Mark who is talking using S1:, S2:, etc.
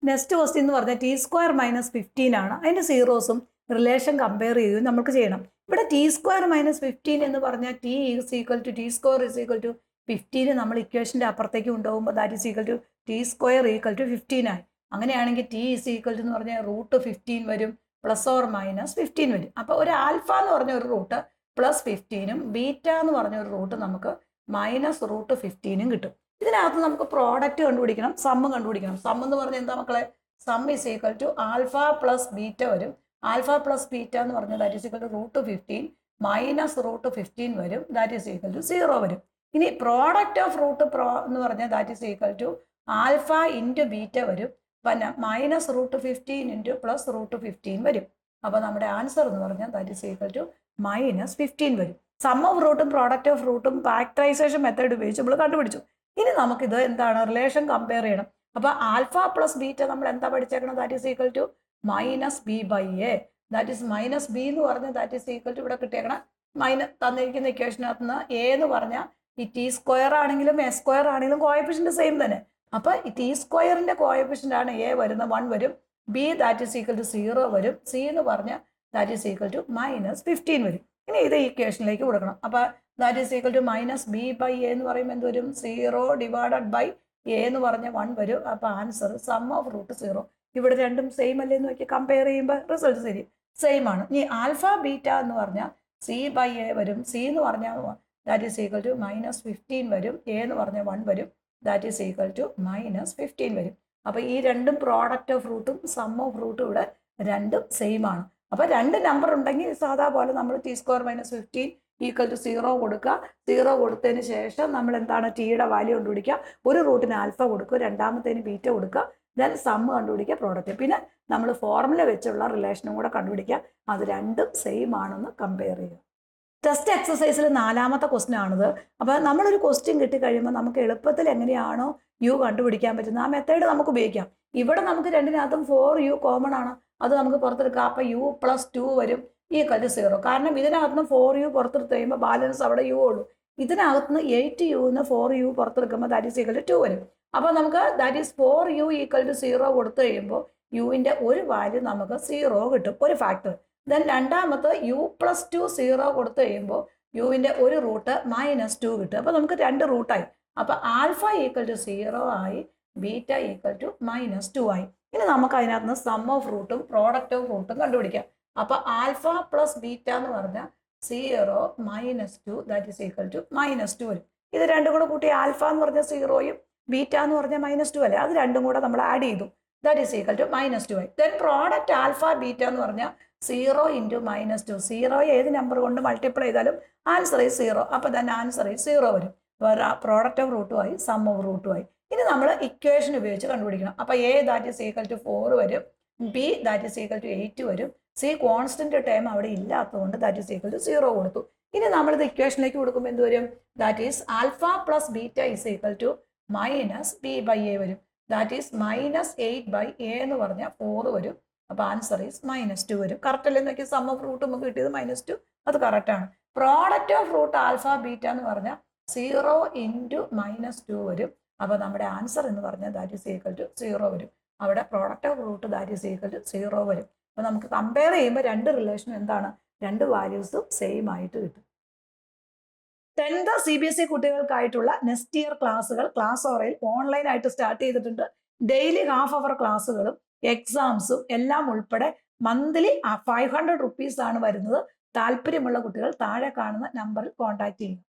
S1: Next question എന്ന് പറഞ്ഞാൽ T square minus 15 ആണ്. അതിൻ്റെ സീറോസും റിലേഷൻ കമ്പയർ ചെയ്ത് നമുക്ക് ചെയ്യണം. ഇവിടെ ടി സ്ക്വയർ മൈനസ് 15 എന്ന് പറഞ്ഞാൽ T is equal to T square is equal to 15 നമ്മൾ ഇക്വേഷൻ്റെ അപ്പുറത്തേക്ക് കൊണ്ടുപോകുമ്പോൾ that is equal to T square equal to 15 ആയി. അങ്ങനെയാണെങ്കിൽ ടി ഈസ് ഈക്വൽ ടു എന്ന് പറഞ്ഞാൽ റൂട്ട് 15 വരും, പ്ലസ് ഓർ മൈനസ് 15 വരും. അപ്പോൾ ഒരു ആൽഫ എന്ന് പറഞ്ഞ ഒരു റൂട്ട് പ്ലസ് 15ഉം ബീറ്റ എന്ന് പറഞ്ഞ ഒരു റൂട്ട് നമുക്ക് മൈനസ് റൂട്ട് 15ഉം കിട്ടും. ഇതിനകത്ത് നമുക്ക് പ്രോഡക്റ്റ് കണ്ടുപിടിക്കണം, സമ്മ് കണ്ടുപിടിക്കണം. സം എന്ന് പറഞ്ഞാൽ എന്താ മക്കളെ? Sum is equal to alpha plus beta വരും. ആൽഫ പ്ലസ് ബീറ്റ എന്ന് പറഞ്ഞാൽ that is equal to root 15 minus root 15 വരും, ദാറ്റ് ഈസ് ഈക്വൽ ടു 0 വരും. ഇനി പ്രോഡക്റ്റ് ഓഫ് റൂട്ട് എന്ന് പറഞ്ഞാൽ that is equal to alpha into beta വരും, പിന്നെ minus root 15 into plus root 15 വരും. അപ്പോൾ നമ്മുടെ ആൻസർ എന്ന് പറഞ്ഞാൽ that is equal to minus 15 വരും. സം ഓഫ് റൂട്ടും പ്രോഡക്റ്റ് ഓഫ് റൂട്ടും ഫാക്ടറൈസേഷൻ മെത്തേഡ് ഉപയോഗിച്ച് നമ്മൾ കണ്ടുപിടിച്ചു. ഇനി നമുക്കിത് എന്താണ് റിലേഷൻ കമ്പയർ ചെയ്യണം. അപ്പോൾ ആൽഫ പ്ലസ് ബീറ്റ നമ്മൾ എന്താ പഠിച്ചേക്കണം? That is equal to minus B by A. That is minus B എന്ന് പറഞ്ഞാൽ ദാറ്റ് ഈസ് ഈക്വൽ ടു ഇവിടെ കിട്ടിയേക്കണം മൈനസ് തന്നിരിക്കുന്ന ഇക്വേഷനകത്ത് നിന്ന് എ എന്ന് പറഞ്ഞാൽ ഈ ടി സ്ക്വയർ ആണെങ്കിലും എ സ്ക്വയർ ആണെങ്കിലും കോയഫിഷ്യന്റ് സെയിം തന്നെ. അപ്പോൾ ഈ ടി സ്ക്വയറിന്റെ കോയഫിഷ്യന്റ് ആണ് എ വരുന്ന 1 വരും, B that is equal to 0 വരും, സി എന്ന് പറഞ്ഞാൽ that is equal to minus 15 വരും. ഇനി ഇത് ഇക്വേഷനിലേക്ക് കൊടുക്കണം. അപ്പോൾ that is equal to minus B by A എന്ന് പറയുമ്പോൾ എന്ത് വരും? 0 ഡിവൈഡഡ് ബൈ എ എന്ന് പറഞ്ഞ 1 വരും. അപ്പോൾ ആൻസർ സം ഓഫ് റൂട്ട് 0. ഇവിടെ രണ്ടും സെയിം അല്ലേ എന്ന് നോക്കി കമ്പയർ ചെയ്യുമ്പോൾ റിസൾട്ട് ശരി സെയിം ആണ്. ഇനി ആൽഫ ബീറ്റ എന്ന് പറഞ്ഞാൽ സി ബൈ എ വരും, സി എന്ന് പറഞ്ഞാൽ that is equal to minus 15 വരും, എ എന്ന് പറഞ്ഞാൽ 1 വരും, that is equal to minus 15 വരും. അപ്പോൾ ഈ രണ്ടും പ്രോഡക്റ്റ് ഓഫ് റൂട്ടും സം ഓഫ് റൂട്ടും ഇവിടെ രണ്ടും സെയിം ആണ്. അപ്പോൾ രണ്ട് നമ്പർ ഉണ്ടെങ്കിൽ സാധാ പോലെ നമ്മൾ T square minus 15 equal to 0 കൊടുക്കുക. 0 കൊടുത്തതിന് ശേഷം നമ്മൾ എന്താണ് ടിയുടെ വാല്യൂ കണ്ടുപിടിക്കുക. ഒരു റൂട്ടിന് ആൽഫ കൊടുക്കുക, രണ്ടാമത്തേന് ബീറ്റ കൊടുക്കുക, ദെൻ സമ്മ് കണ്ടുപിടിക്കുക, പ്രോഡക്റ്റ്. പിന്നെ നമ്മൾ ഫോർമുല വെച്ചുള്ള റിലേഷനും കൂടെ കണ്ടുപിടിക്കുക. അത് രണ്ടും സെയിം ആണെന്ന് കമ്പയർ ചെയ്യുക. ടെസ്റ്റ് എക്സസൈസിൽ 4ാമത്തെ ക്വസ്റ്റ്യൻ ആണിത്. അപ്പോൾ നമ്മളൊരു ക്വസ്റ്റ്യൻ കിട്ടിക്കഴിയുമ്പോൾ നമുക്ക് എളുപ്പത്തിൽ എങ്ങനെയാണോ യു കണ്ടുപിടിക്കാൻ പറ്റുന്നത് ആ മെത്തേഡ് നമുക്ക് ഉപയോഗിക്കാം. ഇവിടെ നമുക്ക് രണ്ടിനകത്തും 4u കോമൺ ആണ്, അത് നമുക്ക് പുറത്തെടുക്കാം. അപ്പോൾ u പ്ലസ് 2 വരും ഈക്വൽ ടു 0. കാരണം ഇതിനകത്തുനിന്ന് 4u പുറത്തെടുത്ത് കഴിയുമ്പോൾ ബാലൻസ് അവിടെ u ഉള്ളൂ. ഇതിനകത്തുനിന്ന് 8u 4u പുറത്തെടുക്കുമ്പോൾ ദാറ്റ് ഈസ് ഈക്വൽ ടു 2 വരും. അപ്പോൾ നമുക്ക് that is 4u equal to 0 കൊടുത്തു കഴിയുമ്പോൾ യുവിൻ്റെ ഒരു വാല്യൂ നമുക്ക് 0 കിട്ടും, ഒരു ഫാക്ടർ. ദെൻ രണ്ടാമത്തെ u പ്ലസ് 2 0 കൊടുത്തു കഴിയുമ്പോൾ യുവിൻ്റെ ഒരു റൂട്ട് മൈനസ് 2 കിട്ടും. അപ്പോൾ നമുക്ക് 2 റൂട്ടായി. അപ്പോൾ ആൽഫ ഈക്വൽ ടു 0 ആയി, ബീറ്റ ഈക്വൽ ടു മൈനസ് 2 ആയി. ഇനി നമുക്ക് അതിനകത്ത് നിന്ന് സം ഓഫ് റൂട്ടും പ്രോഡക്റ്റ് ഓഫ് റൂട്ടും കണ്ടുപിടിക്കാം. അപ്പോൾ ആൽഫ പ്ലസ് ബീറ്റ എന്ന് പറഞ്ഞാൽ 0 minus 2 that is equal to minus 2 വരും. ഇത് രണ്ടും കൂടെ കൂട്ടി ആൽഫ എന്ന് പറഞ്ഞാൽ 0യും ബീറ്റ എന്ന് പറഞ്ഞാൽ മൈനസ് 2 അല്ലേ, അത് രണ്ടും കൂടെ നമ്മൾ ആഡ് ചെയ്തു, that is equal to minus 2 ആയി. ദെൻ പ്രോഡക്റ്റ് ആൽഫ ബീറ്റ എന്ന് പറഞ്ഞാൽ 0 ഇൻറ്റു മൈനസ് 2. 0 ഏത് നമ്പർ കൊണ്ട് മൾട്ടിപ്ലൈ ചെയ്താലും ആൻസർ ഈസ് 0. അപ്പോൾ തന്നെ ആൻസർ ഈസ് 0 വരും. പ്രോഡക്റ്റ് ഓഫ് റൂട്ടുമായി സം ഓഫ് റൂട്ടുമായി. ഇനി നമ്മൾ ഇക്വേഷൻ ഉപയോഗിച്ച് കണ്ടുപിടിക്കണം. അപ്പോൾ A that is equal to 4 വരും, B that is equal to 8 വരും, സി കോൺസ്റ്റന്റ് ടൈം അവിടെ ഇല്ലാത്തതുകൊണ്ട് ദാറ്റ് ഈസ് ഈക്വൽ ടു 0 കൊടുത്തു. ഇനി നമ്മളിത് ഇക്വേഷനിലേക്ക് കൊടുക്കുമ്പോൾ എന്ത് വരും? That is alpha plus beta is equal to minus B by A വരും. That is minus 8 by A എന്ന് പറഞ്ഞാൽ 4 വരും. അപ്പോൾ ആൻസർ ഈസ് മൈനസ് 2 വരും. കറക്റ്റ് അല്ലേ നോക്കി? സം ഓഫ് റൂട്ട് നമുക്ക് കിട്ടിയത് മൈനസ് 2, അത് കറക്റ്റാണ്. Product of root alpha beta എന്ന് പറഞ്ഞാൽ 0 ഇൻറ്റു മൈനസ് 2 വരും. അപ്പോൾ നമ്മുടെ ആൻസർ എന്ന് പറഞ്ഞാൽ ദാറ്റ് ഈസ് ഈക്വൽ ടു 0 വരും. അവിടെ product of root that is equal to 0 വരും. അപ്പോൾ നമുക്ക് കമ്പയർ ചെയ്യുമ്പോൾ രണ്ട് റിലേഷനും എന്താണ്? രണ്ട് വാല്യൂസും സെയിം ആയിട്ട് കിട്ടും. 10th CBSE കുട്ടികൾക്കായിട്ടുള്ള നെക്സ്റ്റ് ഇയർ ക്ലാസ്സുകൾ ക്ലാസ് ഓറയിൽ ഓൺലൈനായിട്ട് സ്റ്റാർട്ട് ചെയ്തിട്ടുണ്ട്. ഡെയിലി ഹാഫ് അവർ ക്ലാസ്സുകളും എക്സാംസും എല്ലാം ഉൾപ്പെടെ മന്ത്ലി 500 റുപ്പീസ് ആണ് വരുന്നത്. താല്പര്യമുള്ള കുട്ടികൾ താഴെ കാണുന്ന നമ്പറിൽ കോൺടാക്ട് ചെയ്യുക.